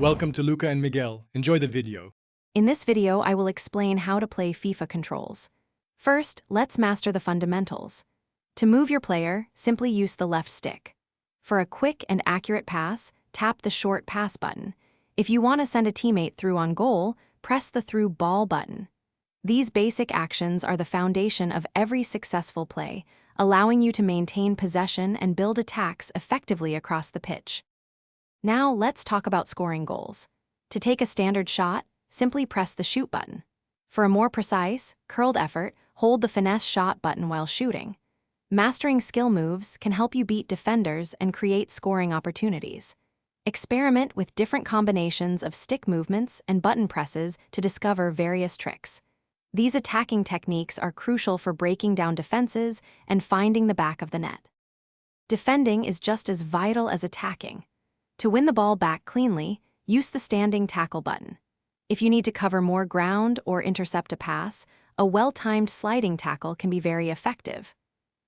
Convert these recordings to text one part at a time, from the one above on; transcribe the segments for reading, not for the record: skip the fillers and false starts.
Welcome to Luca and Miguel. Enjoy the video. In this video, I will explain how to play FIFA controls. First, let's master the fundamentals. To move your player, simply use the left stick. For a quick and accurate pass, tap the short pass button. If you want to send a teammate through on goal, press the through ball button. These basic actions are the foundation of every successful play, allowing you to maintain possession and build attacks effectively across the pitch. Now let's talk about scoring goals. To take a standard shot, simply press the shoot button. For a more precise, curled effort, hold the finesse shot button while shooting. Mastering skill moves can help you beat defenders and create scoring opportunities. Experiment with different combinations of stick movements and button presses to discover various tricks. These attacking techniques are crucial for breaking down defenses and finding the back of the net. Defending is just as vital as attacking. To win the ball back cleanly, use the standing tackle button. If you need to cover more ground or intercept a pass, a well-timed sliding tackle can be very effective.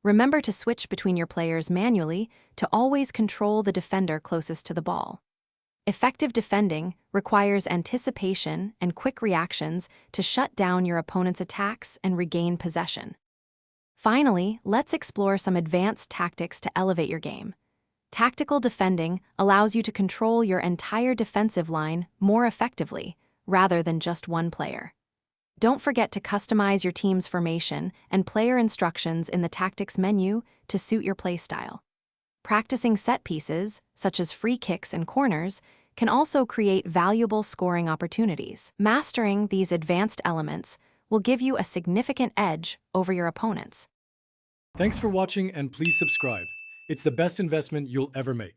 Remember to switch between your players manually to always control the defender closest to the ball. Effective defending requires anticipation and quick reactions to shut down your opponent's attacks and regain possession. Finally, let's explore some advanced tactics to elevate your game. Tactical defending allows you to control your entire defensive line more effectively, rather than just one player. Don't forget to customize your team's formation and player instructions in the tactics menu to suit your playstyle. Practicing set pieces, such as free kicks and corners, can also create valuable scoring opportunities. Mastering these advanced elements will give you a significant edge over your opponents. Thanks for watching and please subscribe. It's the best investment you'll ever make.